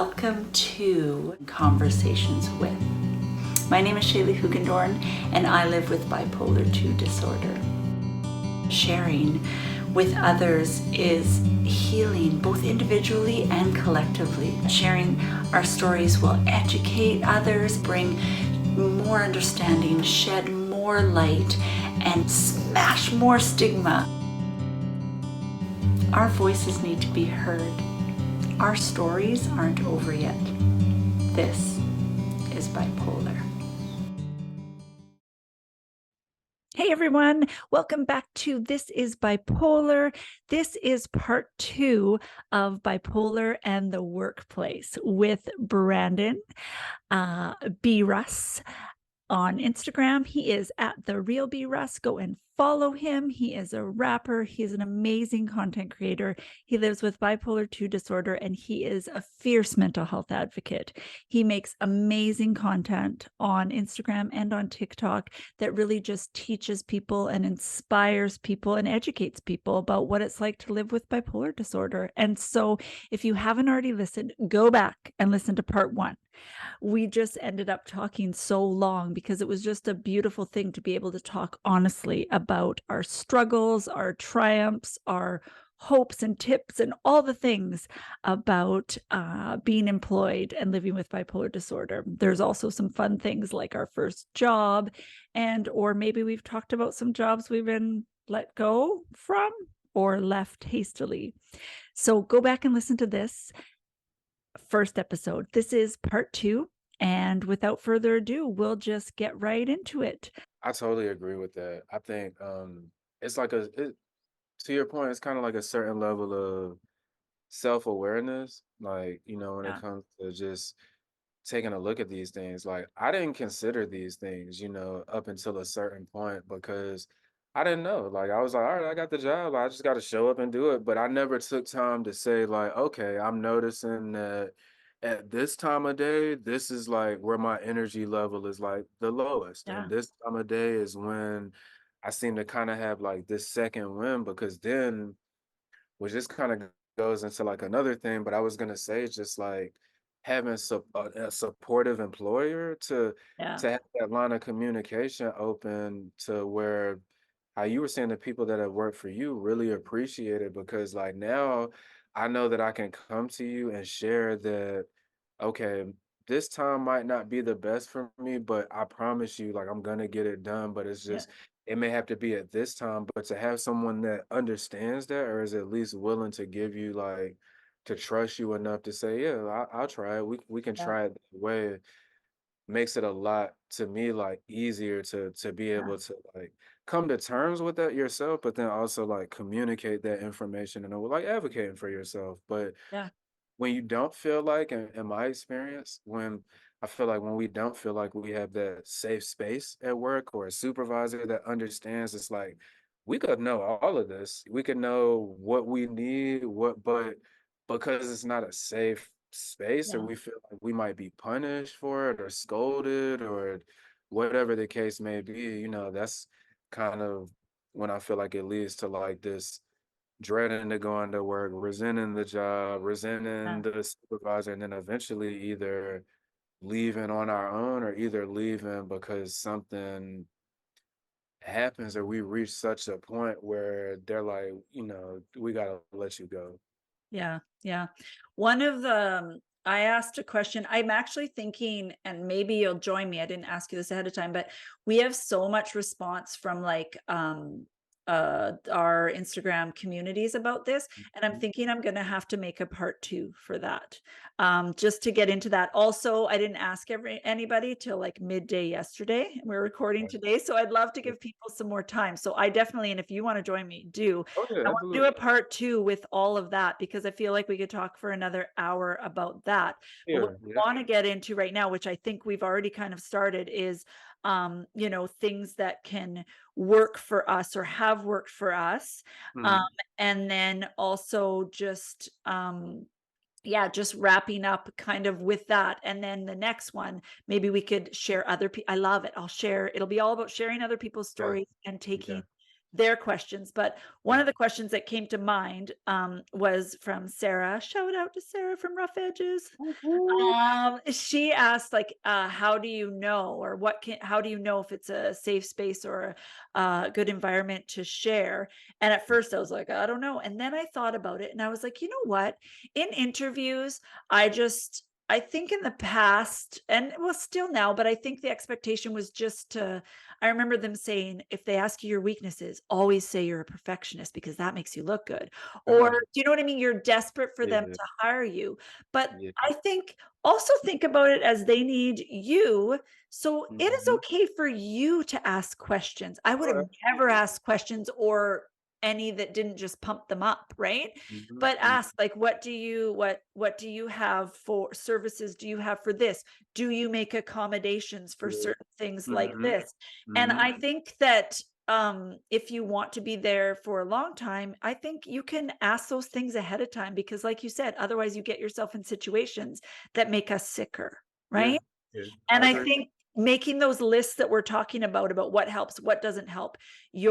Welcome to Conversations With. My name is Shaley Hugendorn, and I live with bipolar 2 disorder. Sharing with others is healing, both individually and collectively. Sharing our stories will educate others, bring more understanding, shed more light, and smash more stigma. Our voices need to be heard. Our stories aren't over yet. This is Bipolar. Hey everyone, welcome back to This is Bipolar. This is part 2 of Bipolar and the Workplace with Brandon B. Russ. On Instagram, he is at The Real B. Russ. Go and follow him. He is a rapper. He's an amazing content creator. He lives with bipolar 2 disorder, and he is a fierce mental health advocate. He makes amazing content on Instagram and on TikTok that really just teaches people and inspires people and educates people about what it's like to live with bipolar disorder. And so if you haven't already listened, go back and listen to part 1. We just ended up talking so long because it was just a beautiful thing to be able to talk honestly about our struggles, our triumphs, our hopes and tips, and all the things about being employed and living with bipolar disorder. There's also some fun things like our first job, or maybe we've talked about some jobs we've been let go from or left hastily. So go back and listen to this first episode. This is part 2, and without further ado, we'll just get right into it. I totally agree with that. I think it's like to your point, it's kind of like a certain level of self-awareness, like, when it Yeah, comes to just taking a look at these things. Like, I didn't consider these things, up until a certain point because I didn't know. Like, I was like, all right, I got the job. I just got to show up and do it. But I never took time to say, like, okay, I'm noticing that at this time of day, this is like where my energy level is like the lowest. And yeah, this time of day is when I seem to kind of have like this second wind because then, which just kind of goes into like another thing, but I was gonna say just like having a supportive employer yeah, to have that line of communication open to where how you were saying the people that have worked for you really appreciate it because like now I know that I can come to you and share that okay, this time might not be the best for me, but I promise you like I'm gonna get it done, but it's yeah, just it may have to be at this time, but to have someone that understands that or is at least willing to give you like to trust you enough to say, yeah, I'll try it. We can yeah, try it that way. Makes it a lot to me like easier to be yeah, able to like come to terms with that yourself, but then also like communicate that information and like advocating for yourself. But yeah, when you don't feel like, in my experience, when I feel like when we don't feel like we have that safe space at work or a supervisor that understands, it's like we could know all of this. We could know what we need, but because it's not a safe space or yeah, we feel like we might be punished for it or scolded or whatever the case may be, that's kind of when I feel like it leads to like this dreading to go into work, resenting the job, resenting yeah. the supervisor, and then eventually either leaving on our own or either leaving because something happens or we reach such a point where they're like, we gotta let you go. Yeah, yeah. One of the I asked a question. I'm actually thinking, and maybe you'll join me. I didn't ask you this ahead of time, but we have so much response from like our Instagram communities about this. And I'm Mhm. thinking I'm gonna have to make a part 2 for that. Just to get into that. Also, I didn't ask anybody till like midday yesterday. We're recording Right. today. So I'd love to Yeah. give people some more time. So I definitely, and if you want to join me, do. Oh yeah, I want to do absolutely. a part 2 with all of that because I feel like we could talk for another hour about that. But what Yeah, I yeah. want to get into right now, which I think we've already kind of started, is things that can work for us or have worked for us. Um, Mhm. and then also just yeah, just wrapping up kind of with that. And then the next one, maybe we could share other people. I love it. I'll share. It'll be all about sharing other people's Right. stories and taking Yeah. their questions. But one of the questions that came to mind was from Sarah. Shout out to Sarah from Rough Edges. Woo-hoo. She asked, like, how do you know, or how do you know if it's a safe space or a good environment to share? And at first I was like, I don't know. And then I thought about it and I was like, you know what? In interviews, I think in the past, and well, still now, but I think the expectation was just to, I remember them saying, if they ask you your weaknesses, always say you're a perfectionist because that makes you look good. Or, Uh, do you know what I mean? You're desperate for them yeah, to hire you. But yeah. I think also think about it as they need you. So it is Mhm. okay for you to ask questions. I would Oh, have never absolutely. asked questions or any that didn't just pump them up, right? Mhm, But mhm. ask, like, what do you have for services, do you have for this? Do you make accommodations for Yeah. certain things like Mhm, this? And mhm. I think that if you want to be there for a long time, I think you can ask those things ahead of time because, like you said, otherwise you get yourself in situations that make us sicker, Yeah, right? yeah, I And I agree. think making those lists that we're talking about what helps, what doesn't help,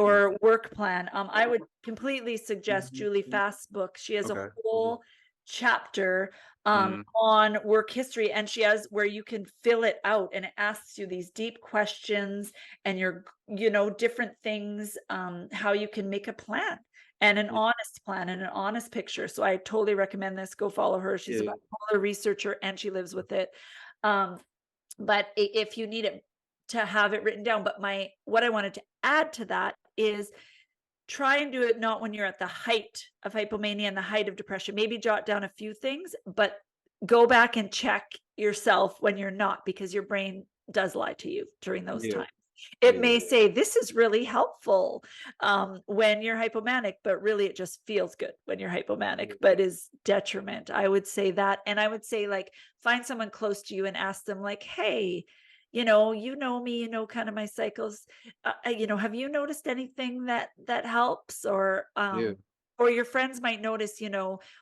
Mm, your work plan. I would completely suggest mhm, Julie mm. Fast's book. She has a Okay. Mhm, whole chapter mm, on work history, and she has where you can fill it out, and it asks you these deep questions and different things, how you can make a plan and an mm, honest plan and an honest picture. So I totally recommend this. Go follow her. She's a yeah, bipolar researcher and she lives with it. Um, but if you need it to have it written down, but my what I wanted to add to that is try and do it not when you're at the height of hypomania and the height of depression. Maybe jot down a few things, but go back and check yourself when you're not, because your brain does lie to you during those yeah, times. It yeah, may say this is really helpful when you're hypomanic, but really it just feels good when you're hypomanic, yeah, but is detriment. I would say that. And I would say, like, find someone close to you and ask them, like, hey, me, kind of my cycles. Have you noticed anything that helps? yeah, Or your friends might notice,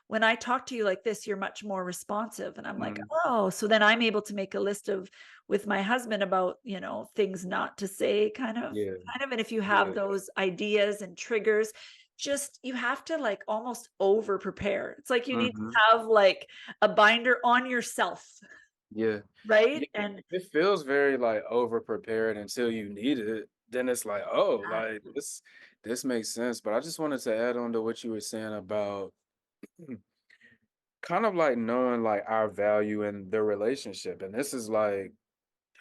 when I talk to you like this, you're much more responsive. And I'm like, mm, oh, so then I'm able to make a list with my husband about, things not to say, yeah, kind of. And if you have yeah, those ideas and triggers, just you have to, like, almost over prepare. It's like you need mhm, to have, like, a binder on yourself, yeah. right? Yeah, And it feels very, like, over-prepared until you need it, then it's like, "Oh, like, exactly. this makes sense," but I just wanted to add on to what you were saying about kind of, like, knowing, like, our value in the relationship, and this is, like,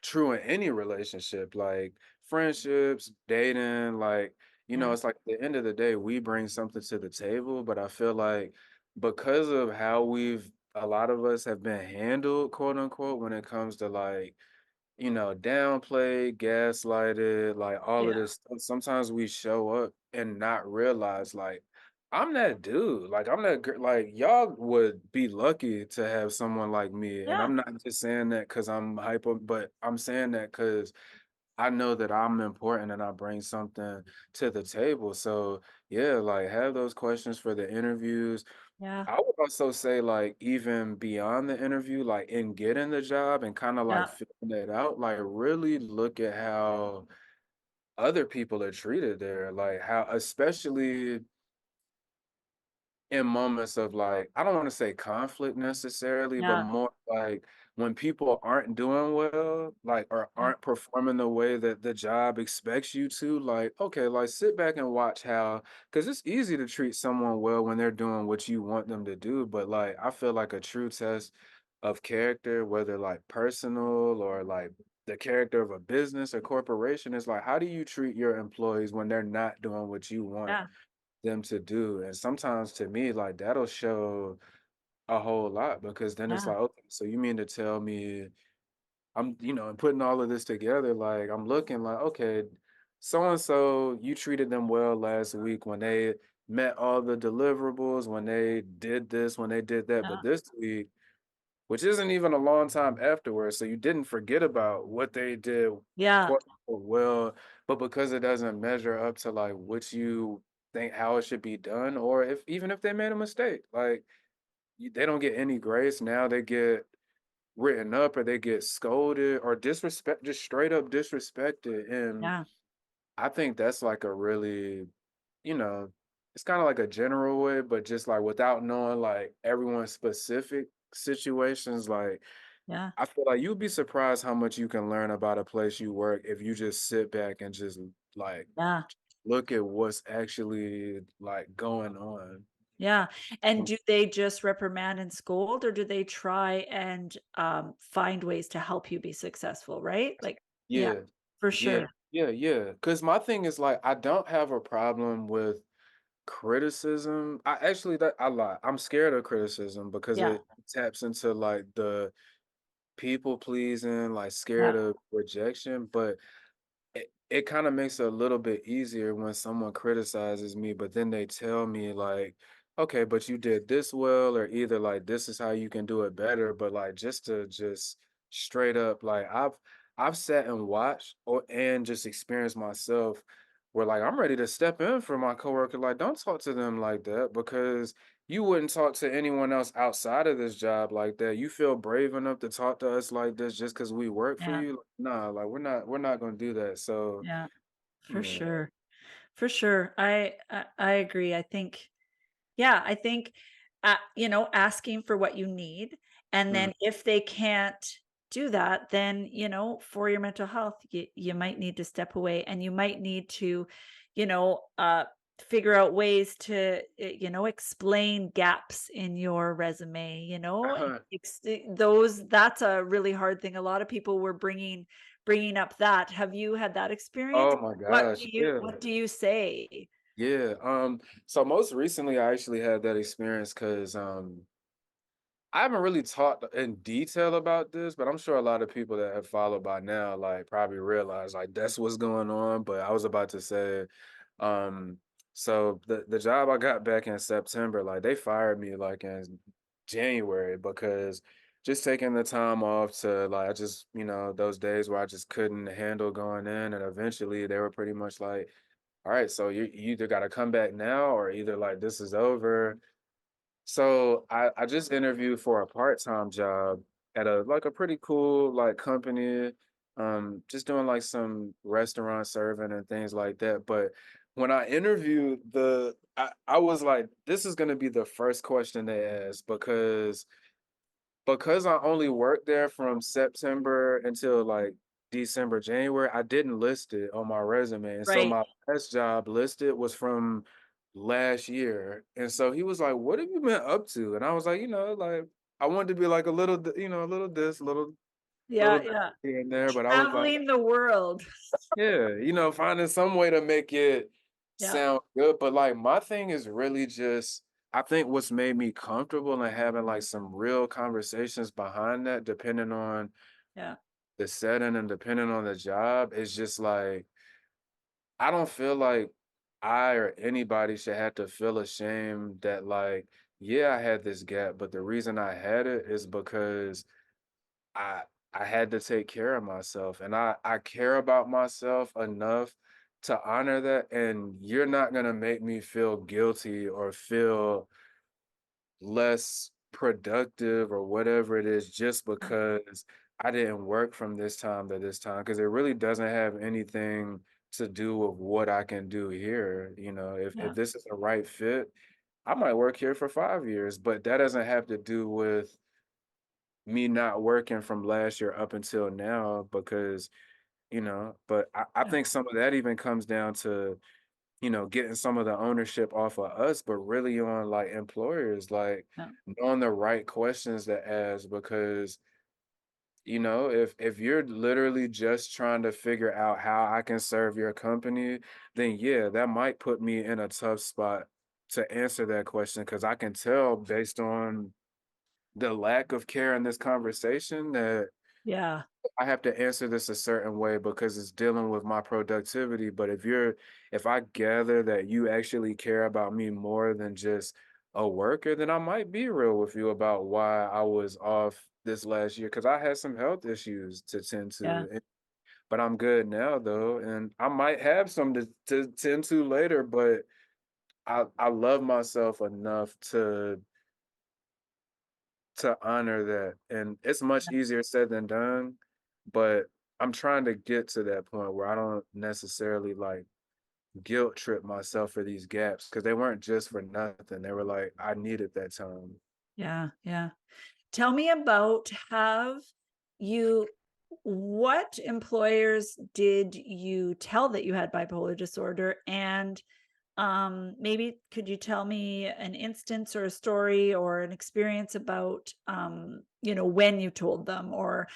true in any relationship, like friendships, dating, like, Yeah. it's like at the end of the day, we bring something to the table. But I feel like because of how a lot of us have been handled, quote unquote, when it comes to like downplayed, gaslighted, like all of Yeah. this stuff. Sometimes we show up and not realize, like, I'm that dude. Like, I'm that girl. Like, y'all would be lucky to have someone like me. And Yeah. I'm not just saying that because I'm hyper, but I'm saying that because I know that I'm important and I bring something to the table. So, yeah, like, have those questions for the interviews. Yeah. I would also say, like, even beyond the interview, like, in getting the job and kinda, like, Yeah. figuring it out, like, really look at how other people are treated there, like, how especially in moments of, like, I don't wanna say conflict necessarily, but Yeah. more like when people aren't doing well, like, or Yeah. aren't performing the way that the job expects you to, like, okay, like, sit back and watch how, because it's easy to treat someone well when they're doing what you want them to do, but, like, I feel like a true test of character, whether, like, personal or, like, the character of a business or corporation is, like, how do you treat your employees when they're not doing what you want Yeah. them to do? And sometimes to me, like, that'll show a whole lot because then it's Yeah. like, okay, so you mean to tell me and putting all of this together, like, I'm looking like, okay, so and so, you treated them well last week when they met all the deliverables, when they did this, when they did that, Yeah. but this week, which isn't even a long time afterwards, so you didn't forget about what they did, Yeah. quote, unquote, well, but because it doesn't measure up to, like, what you think how it should be done, or if even if they made a mistake, like, they don't get any grace, now they get written up or they get scolded or just straight up disrespected, and Yeah. I think that's, like, a really you know, it's kind of like a general way, but just like without knowing like everyone's specific situations, like Yeah. I feel like you'd be surprised how much you can learn about a place you work if you just sit back and just like Yeah. look at what's actually like going on. Yeah. And Mm, do they just reprimand and scold, or do they try and find ways to help you be successful? Right? Like, yeah, yeah, for yeah, sure. yeah. Because my thing is like I don't have a problem with criticism. I actually that I lie. I'm scared of criticism because Yeah. it taps into like the people pleasing, like Yeah. scared of rejection. But it kinda makes it a little bit easier when someone criticizes me, but then they tell me like, "Okay, but you did this well," or either like, "This is how you can do it better," but like just straight up, like I've sat and watched or and just experienced myself where like I'm ready to step in for my coworker, like, "Don't talk to them like that because you wouldn't talk to anyone else outside of this job like that. You feel brave enough to talk to us like this just because we work for Yeah. you? Nah, like we're not gonna do that." So, Yeah. For yeah. sure. For sure. I agree. I think, yeah, I think, asking for what you need, and Mm. then if they can't do that, then, for your mental health, you might need to step away, and you might need to, you know, uh, figure out ways to, explain gaps in your resume, those that's a really hard thing. A lot of people were bringing up that. Have you had that experience? Oh my gosh, yeah. What do you say? Yeah, so most recently, I actually had that experience because I haven't really talked in detail about this, but I'm sure a lot of people that have followed by now, like, probably realize, like, that's what's going on, but I was about to say, um, so the job I got back in September, like, they fired me, like, in January because just taking the time off to, like, I just those days where I just couldn't handle going in, and eventually they were pretty much like, "Alright, so you either gotta come back now or either, like, this is over." So I just interviewed for a part-time job at a like a pretty cool like company, just doing like some restaurant serving and things like that. But when I interviewed I was like, this is gonna be the first question they asked because I only worked there from September until, like, December, January, I didn't list it on my resume, and so Right. my last job listed was from last year, and so he was like, "What have you been up to?" And I was like, like, I wanted to be like a little a little this, little Yeah, that yeah. here and there, but I was like, Traveling the world. yeah, finding some way to make it Yeah, sound good, but, like, my thing is really just I think what's made me comfortable in having, like, some real conversations behind that, depending on yeah, the setting and depending on the job, is just, like, I don't feel like I or anybody should have to feel ashamed that, like, yeah, I had this gap, but the reason I had it is because I I had to take care of myself, and I care about myself enough to honor that, and you're not gonna make me feel guilty or feel less productive or whatever it is just yeah, because I didn't work from this time to this time because it really doesn't have anything to do with what I can do here. If yeah, this is a right fit, I might work here for 5 years, but that doesn't have to do with me not working from last year up until now because but I yeah, think some of that even comes down to getting some of the ownership off of us, but really on like employers, like yeah, knowing the right questions to ask because if you're literally just trying to figure out how I can serve your company, then yeah, that might put me in a tough spot to answer that question because I can tell based on the lack of care in this conversation that yeah, I have to answer this a certain way because it's dealing with my productivity. But if I gather that you actually care about me more than just a worker, then I might be real with you about why I was off this last year because I had some health issues to tend yeah, to. But I'm good now though, and I might have some to tend to later. But I love myself enough to honor that, and it's much easier said than done, but I'm trying to get to that point where I don't necessarily, like, guilt trip myself for these gaps because they weren't just for nothing. They were like, I needed that time. Yeah, yeah. Tell me about, have you, what employers did you tell that you had bipolar disorder? And maybe could you tell me an instance or a story or an experience about, when you told them, or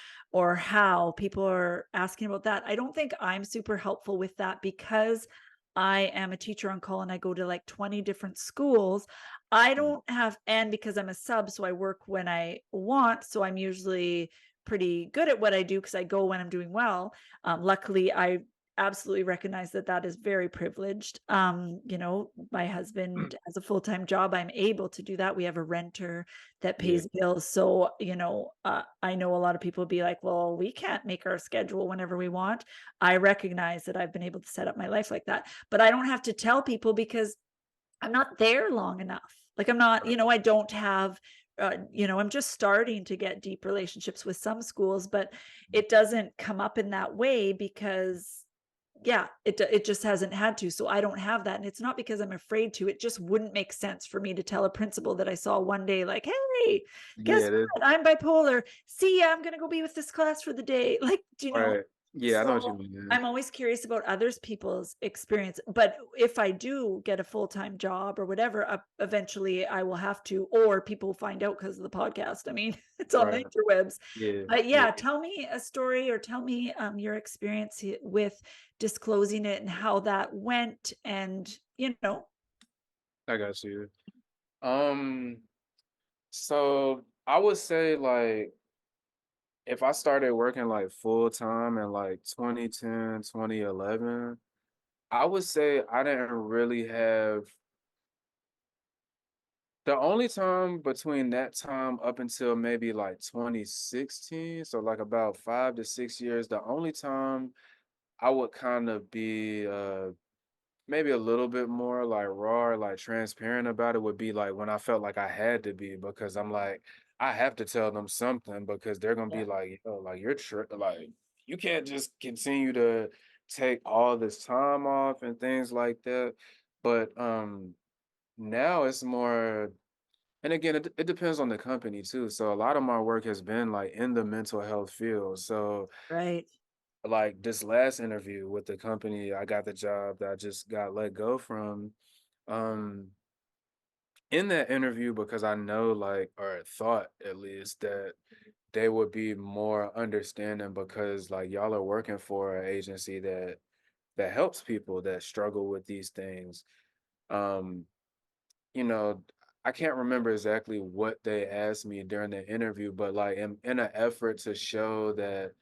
how people are asking about that. I don't think I'm super helpful with that because I am a teacher on call and I go to like 20 different schools. I Mm. don't have, and because I'm a sub, so I work when I want. So I'm usually pretty good at what I do because I go when I'm doing well. Luckily, I absolutely recognize that that is very privileged. My husband has a full-time job. I'm able to do that. We have a renter that Yeah, pays bills. So, I know a lot of people be like, well, we can't make our schedule whenever we want. I recognize that I've been able to set up my life like that, but I don't have to tell people because I'm not there long enough. Like I'm not, right. I don't have, I'm just starting to get deep relationships with some schools, but it doesn't come up in that way because yeah, it just hasn't had to. So I don't have that. And it's not because I'm afraid to. It just wouldn't make sense for me to tell a principal that I saw one day, like, hey, guess Yeah, what? I'm bipolar. See ya, I'm gonna go be with this class for the day. Like, do you know? right. Yeah, I know what you So mean. I'm always curious about others people's experience. But if I do get a full-time job or whatever, eventually I will have to, or people find out because of the podcast. I mean, it's on the Right. interwebs. Yeah, But yeah. yeah, tell me a story or tell me your experience with disclosing it and how that went. And, I got you. Um, so I would say like if I started working like full time in like 2010, 2011, I would say I didn't really have the only time between that time up until maybe like 2016, so like about 5 to 6 years, the only time I would kind of be maybe a little bit more like raw or like transparent about it would be like when I felt like I had to be because I'm like, I have to tell them something because they're gonna yeah, be like, oh, like like you can't just continue to take all this time off and things like that. But now it's more and again, it depends on the company too. So a lot of my work has been like in the mental health field. So right. like this last interview with the company, I got the job that I just got let go from. Um, in that interview, because I know like or thought at least that they would be more understanding because like y'all are working for an agency that helps people that struggle with these things. Um, you know, I can't remember exactly what they asked me during the interview, but like in an effort to show that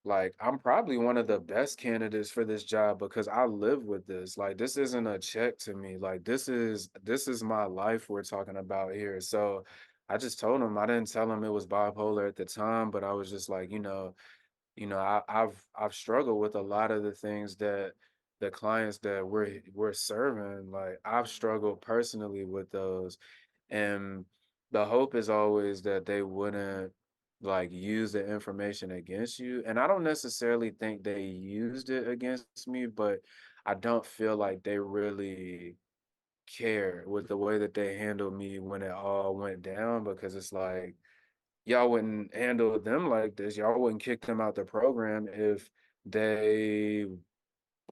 like I'm probably one of the best candidates for this job because I live with this. Like this isn't a check to me. Like this is my life we're talking about here. So I just told him I didn't tell him it was bipolar at the time, but I was just like, I've struggled with a lot of the things that the clients that we're serving. Like I've struggled personally with those, and the hope is always that they wouldn't like use the information against you. And I don't necessarily think they used it against me, but I don't feel like they really care with the way that they handled me when it all went down because it's like y'all wouldn't handle them like this. Y'all wouldn't kick them out the program if they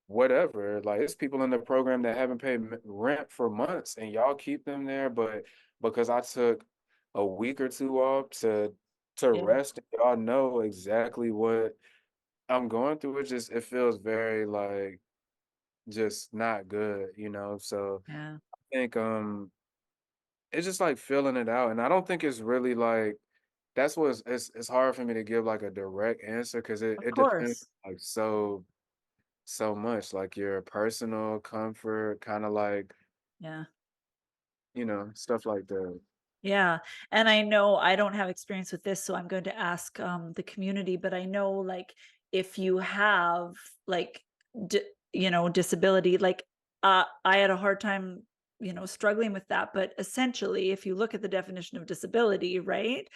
whatever. Like it's people in the program that haven't paid rent for months, and y'all keep them there. But because I took a week or two off to Yeah, rest, and y'all know exactly what I'm going through. It feels very like just not good. So yeah, I think it's just like filling it out, and I don't think it's really like that's it's hard for me to give like a direct answer because it of it depends course. like so much like your personal comfort, kind of like Yeah. stuff like that. Yeah. And I know I don't have experience with this, so I'm going to ask the community, but I know like if you have like disability, like I had a hard time, struggling with that, but essentially if you look at the definition of disability, right?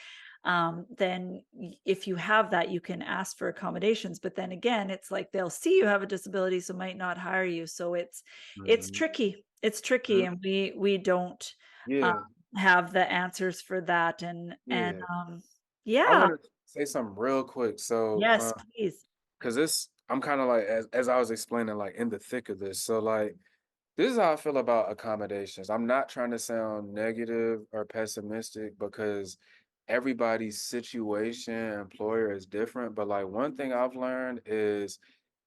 then if you have that, you can ask for accommodations. But then again, it's like they'll see you have a disability, so might not hire you. So it's Mhm. tricky. It's tricky, Mhm. and we don't um, Yeah, have the answers for that. And yeah. I yeah, wanna say something real quick. So, yes, please. because this I'm kinda like as I was explaining, like, in the thick of this, so, like, this is how I feel about accommodations. I'm not trying to sound negative or pessimistic because everybody's situation, employer is different, but, like, one thing I've learned is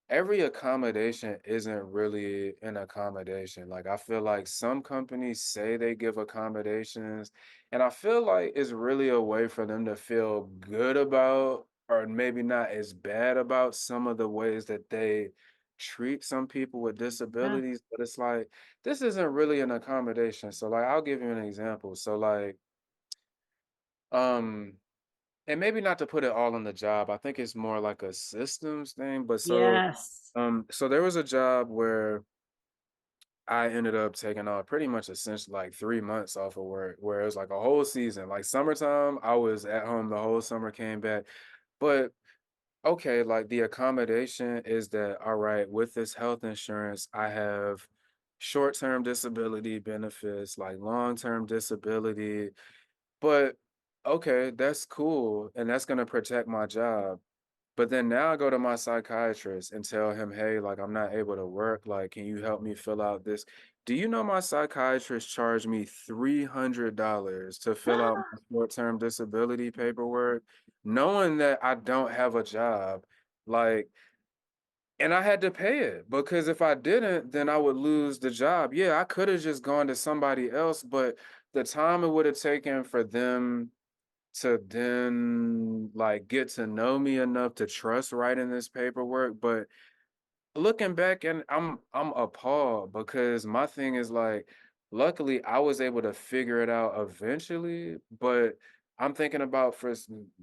every accommodation isn't really an accommodation. Like I feel like some companies say they give accommodations, and I feel like it's really a way for them to feel good about, or maybe not as bad about some of the ways that they treat some people with Yeah. disabilities. But it's like this isn't really an accommodation. So like I'll give you an example. So like um and maybe not to put it all on the job. I think it's more like a systems thing. But Yes. so there was a job where I ended up taking off pretty much essentially like 3 months off of work, where it was like a whole season. Like summertime, I was at home the whole summer, came back. But okay, like the accommodation is that all right, with this health insurance, I have short-term disability benefits, like long-term disability. But okay, that's cool. And that's gonna protect my job. But then now I go to my psychiatrist and tell him, "Hey, like I'm not able to work. Like, can you help me fill out this?" Do you know my psychiatrist charged me $300 to fill out my short-term disability paperwork, knowing that I don't have a job? Like, and I had to pay it because if I didn't, then I would lose the job. Yeah, I could have just gone to somebody else, but the time it would have taken for them to then like get to know me enough to trust writing this paperwork. But looking back, and I'm appalled because my thing is like, luckily I was able to figure it out eventually, but I'm thinking about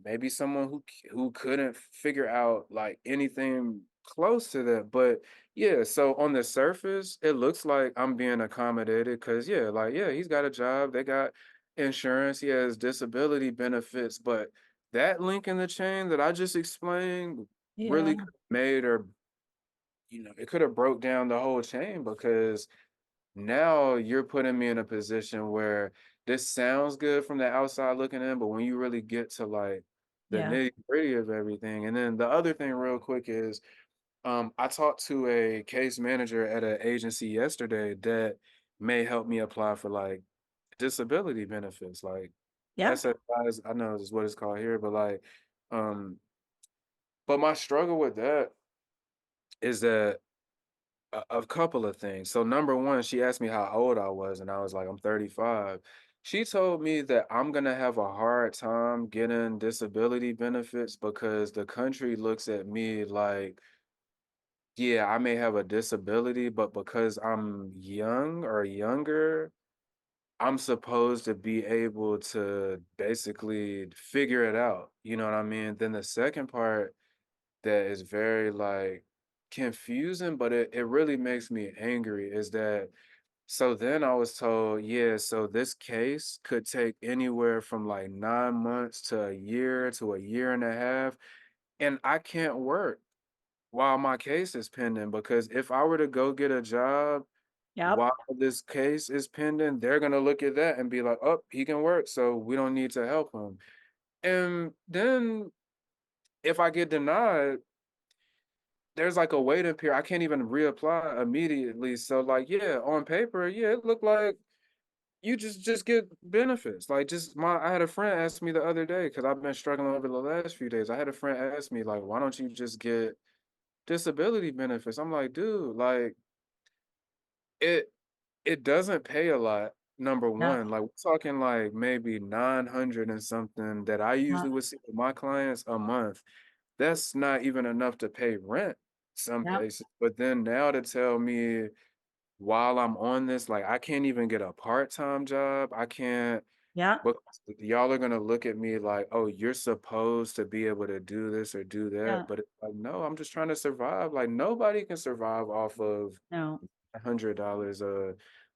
maybe someone who couldn't figure out like anything close to that. But yeah, so on the surface, it looks like I'm being accommodated because yeah, like yeah, he's got a job, they got insurance, he has disability benefits, but that link in the chain that I just explained Yeah. really could have made or it could have broke down the whole chain because now you're putting me in a position where this sounds good from the outside looking in, but when you really get to like the Yeah. nitty gritty of everything, and then the other thing real quick is, I talked to a case manager at an agency yesterday that may help me apply for like disability benefits, like Yeah. SSIs. I know is what it's called here, but like, um, but my struggle with that is that a couple of things. So number one, she asked me how old I was, and I was like, I'm 35. She told me that I'm gonna have a hard time getting disability benefits because the country looks at me like, yeah, I may have a disability, but because I'm young or younger, I'm supposed to be able to basically figure it out. You know what I mean? Then the second part that is very like confusing, but it really makes me angry is that so then I was told, yeah, so this case could take anywhere from like 9 months to a year to a year and a half. And I can't work while my case is pending because if I were to go get a job Yep. while this case is pending, they're gonna look at that and be like, oh, he can work, so we don't need to help him. And then if I get denied, there's like a waiting period. I can't even reapply immediately. So like, yeah, on paper, yeah, it looked like you just get benefits. Like just I had a friend ask me the other day because I've been struggling over the last few days. I had a friend ask me like, why don't you just get disability benefits? I'm like, dude, like it it doesn't pay a lot. Number Yeah. one, like we're talking like maybe 900 and something that I Yeah. usually would see with my clients a month. That's not even enough to pay rent some Yeah. places. But then now to tell me while I'm on this, like I can't even get a part-time job. I can't, Yeah. but y'all are gonna look at me like, oh, you're supposed to be able to do this or do that. Yeah. But it's like, no, I'm just trying to survive. Like nobody can survive off of No. $100 a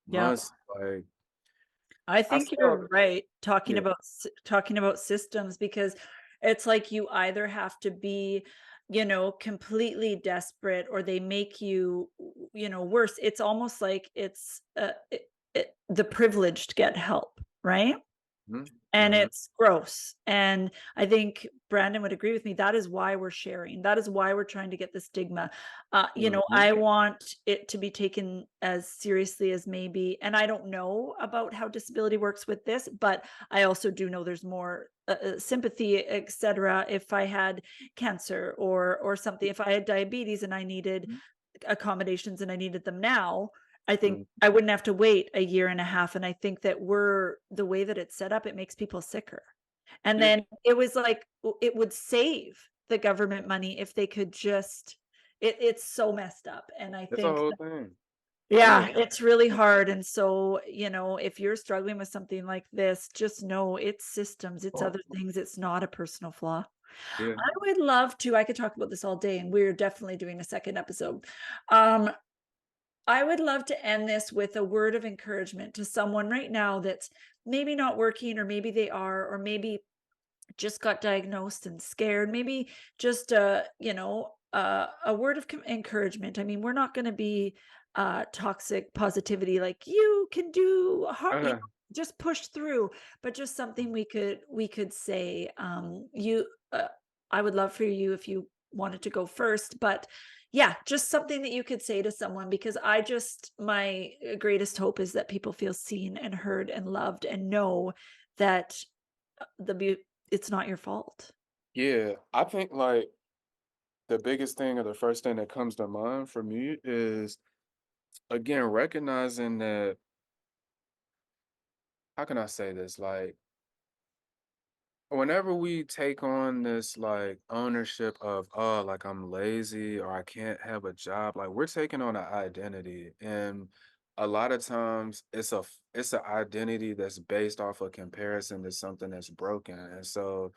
Yeah. month. Like, I I think saw you're right yeah. talking about systems, because it's like you either have to be, completely desperate, or they make you, worse. It's almost like the privileged get help, right? Mhm, And mhm, it's gross. And I think Brandon would agree with me. That is why we're sharing. That is why we're trying to get the stigma. mhm, I want it to be taken as seriously as maybe, and I don't know about how disability works with this, but I also do know there's more sympathy, etc. If I had cancer or something, if I had diabetes and I needed mhm, accommodations and I needed them now, I think mhm. I wouldn't have to wait a year and a half. And I think that the way that it's set up, it makes people sicker. And Yeah, then it was like, it would save the government money if they could just, it's so messed up. And I it's a think, whole thing. Yeah, yeah, it's really hard. And so, if you're struggling with something like this, just know it's systems, it's other things. It's not a personal flaw. yeah. I would love to, I could talk about this all day, and we're definitely doing a second episode. Um, I would love to end this with a word of encouragement to someone right now that's maybe not working, or maybe they are, or maybe just got diagnosed and scared. Maybe just a word of encouragement. I mean, we're not going to be toxic positivity, like you can do Uh, just push through, but just something we could say. I would love for you if you wanted to go first, but yeah, just something that you could say to someone, because my greatest hope is that people feel seen and heard and loved, and know that the it's not your fault. yeah, I think like the biggest thing or the first thing that comes to mind for me is again recognizing that how can I say this? Like whenever we take on this like ownership of oh like I'm lazy or I can't have a job, like we're taking on an identity. And a lot of times it's an identity that's based off a comparison to something that's broken. And so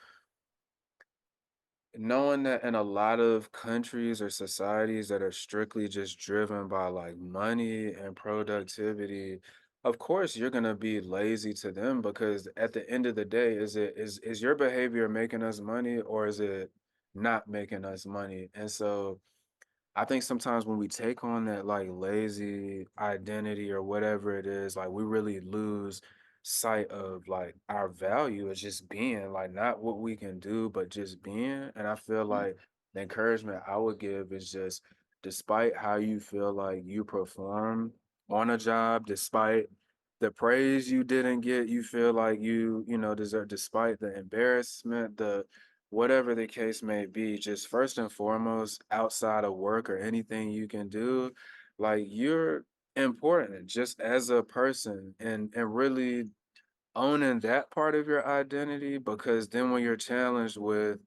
knowing that in a lot of countries or societies that are strictly just driven by like money and productivity, of course you're gonna be lazy to them because at the end of the day, is your behavior making us money or is it not making us money? And so I think sometimes when we take on that like lazy identity or whatever it is, like we really lose sight of like our value as just being like not what we can do, but just being. And I feel Yeah, like the encouragement I would give is just despite how you feel like you perform on a job, despite the praise you didn't get, you feel like you deserve, despite the embarrassment, the whatever the case may be, just first and foremost, outside of work or anything you can do, like you're important just as a person and really owning that part of your identity because then when you're challenged with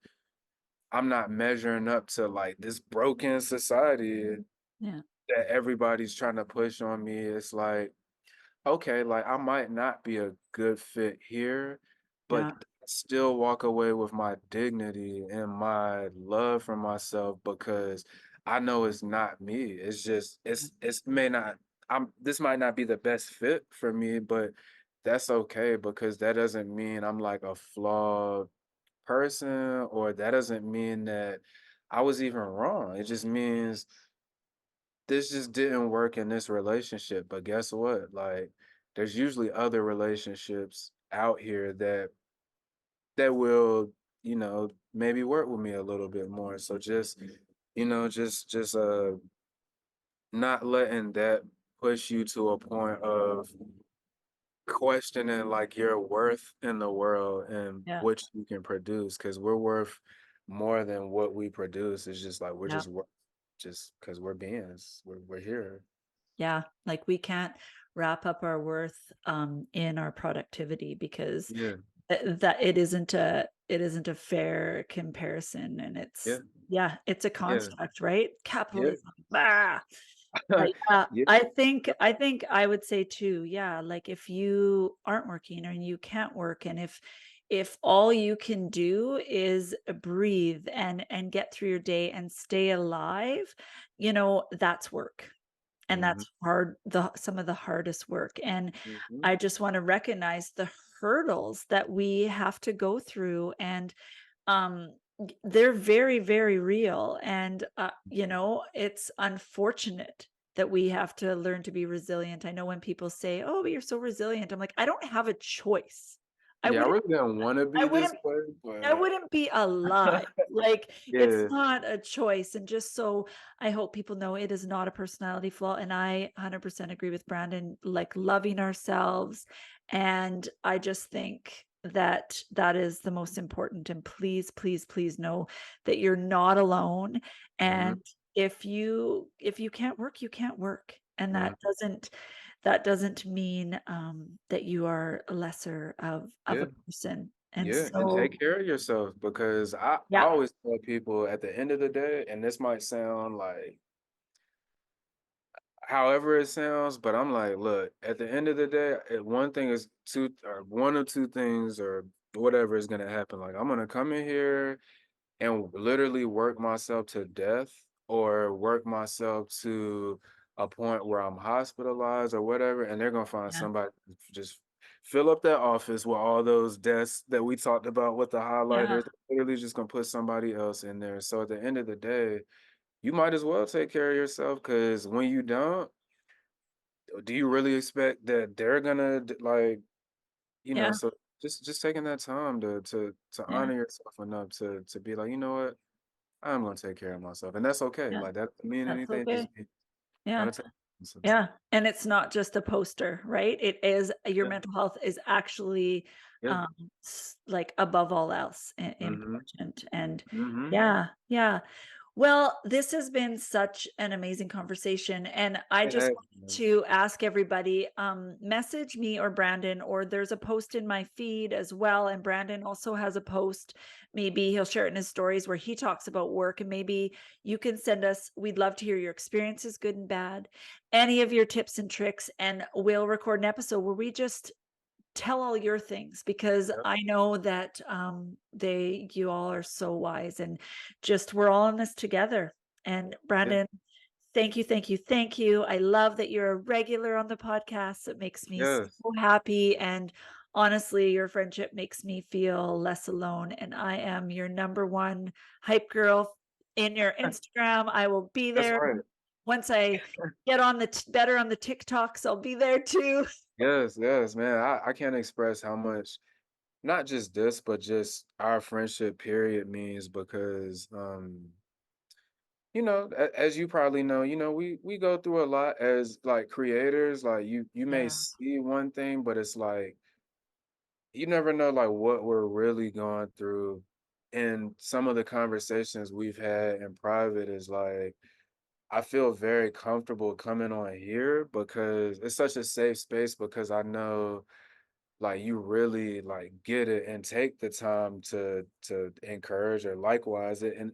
I'm not measuring up to like this broken society yeah, that everybody's trying to push on me, it's like okay, like I might not be a good fit here, but yeah, still walk away with my dignity and my love for myself because I know it's not me. It's just it's may not this might not be the best fit for me, but that's okay because that doesn't mean I'm like a flawed person or that doesn't mean that I was even wrong. It just means this just didn't work in this relationship. But guess what? Like, there's usually other relationships out here that will, maybe work with me a little bit more. So just, just not letting that push you to a point of questioning like your worth in the world and yeah, what you can produce because we're worth more than what we produce. It's just like we're yeah, just worth just because we're beings. We're here. yeah. Like, we can't wrap up our worth in our productivity, because Yeah. that it isn't a fair comparison, and Yeah. it's a Yeah. construct, right? Yeah. Capitalism. Ah. But yeah, Yeah. I think I would say too, yeah, like if you aren't working and you can't work, and if all you can do is breathe and get through your day and stay alive, that's work. and Mhm. that's some of the hardest work. And Mhm. I just want to recognize the hurdles that we have to go through, and um they're very, very real. And it's unfortunate that we have to learn to be resilient. I know when people say, oh, but you're so resilient, I'm like, I don't have a choice. i Yeah, I wouldn't really didn't wanna I be this wouldn't way, I but wouldn't be alive. Like, it's yeah. not a choice. And just so I hope people know, it is not a personality flaw. And I 100% agree with Brandon, like loving ourselves. And I just think that that is the most important. And please, please, please know that you're not alone. Mhm. And if you can't work, you can't work. And Mhm. that doesn't mean that you are lesser of Yeah. a person. And Yeah, and so, take care of yourself because I yeah, always tell people at the end of the day, and this might sound like however it sounds, but I'm like, look, at the end of the day, one thing is two or one or two things or whatever is gonna happen. Like I'm gonna come in here and literally work myself to death or work myself to a point where I'm hospitalized or whatever, and they're gonna find yeah, somebody to just fill up that office with all those desks that we talked about with the yeah, highlighters. Literally just gonna put somebody else in there. So at the end of the day, you might as well take care of yourself because when you don't, do you really expect that they're gonna like, yeah, so just taking that time to yeah, honor yourself enough to be like, you know what? I'm gonna take care of myself, and that's okay. yeah. Like that doesn't mean That's anything. Just okay. Yeah. gotta take. So, Yeah. And it's not just a poster, right? It is your yeah, mental health is actually yeah. um like above all else Mhm. important. And Mhm. yeah, yeah. Well, this has been such an amazing conversation, and I It just has, wanted man. to ask everybody, message me or Brandon, or there's a post in my feed as well. And Brandon also has a post. Maybe he'll share it in his stories where he talks about work, and maybe you can send us. We'd love to hear your experiences, good and bad, any of your tips and tricks, and we'll record an episode where we just tell all your things, because Yep. I know that you all are so wise, and just we're all in this together. And Yeah. Brandon, thank you, thank you, thank you. I love that you're a regular on the podcast. It makes me so Yes. happy. And honestly, your friendship makes me feel less alone. And I am your number one hype girl in your Instagram. I will be That's there. right. Once I get on the better on the TikToks, I'll be there too. Yes, yes, man. I can't express how much not just this, but just our friendship period means because as you probably know, we go through a lot as like creators. Like you may Yeah. see one thing, but it's like you never know like what we're really going through. And some of the conversations we've had in private is like I feel very comfortable coming on here because it's such a safe space because I know like you really like get it and take the time to encourage or likewise it and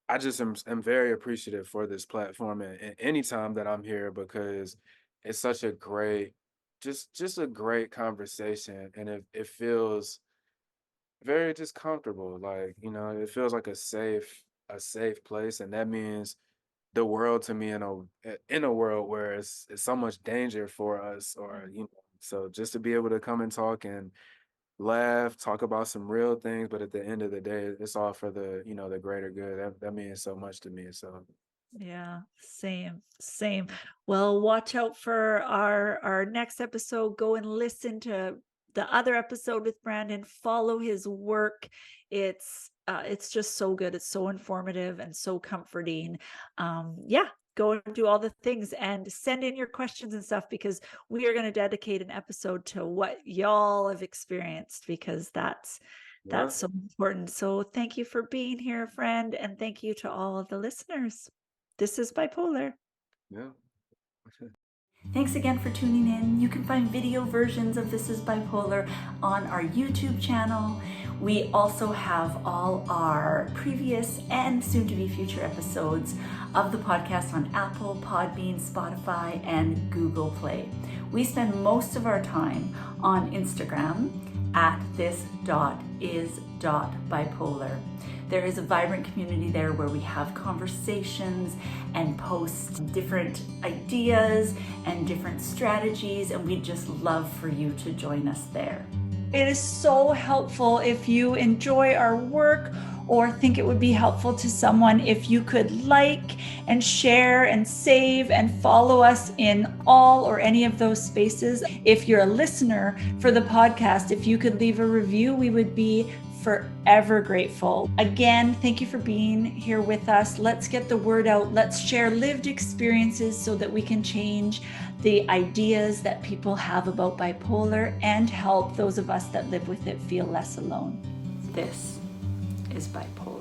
I just am very appreciative for this platform and any time that I'm here because it's such a great just a great conversation and it feels very just comfortable like it feels like a safe place and that means the world to me in a world where it's so much danger for us or so just to be able to come and talk and laugh, talk about some real things, but at the end of the day, it's all for the greater good. That means so much to me. So Yeah, same, same. Well, watch out for our next episode. Go and listen to the other episode with Brandon. Follow his work. It's just so good. It's so informative and so comforting. Yeah, go and do all the things and send in your questions and stuff, because we are going to dedicate an episode to what y'all have experienced, because yeah, that's so important. So thank you for being here, friend, and thank you to all of the listeners. This is Bipolar. yeah. Thanks again for tuning in. You can find video versions of This is Bipolar on our YouTube channel. We also have all our previous and soon to be future episodes of the podcast on Apple, Podbean, Spotify, and Google Play. We spend most of our time on Instagram, at this.is.bipolar. There is a vibrant community there where we have conversations and post different ideas and different strategies, and we'd just love for you to join us there. It is so helpful if you enjoy our work or think it would be helpful to someone if you could like and share and save and follow us in all or any of those spaces. If you're a listener for the podcast, if you could leave a review, we would be forever grateful. Again, thank you for being here with us. Let's get the word out. Let's share lived experiences so that we can change the ideas that people have about bipolar and help those of us that live with it feel less alone. This is Bipolar.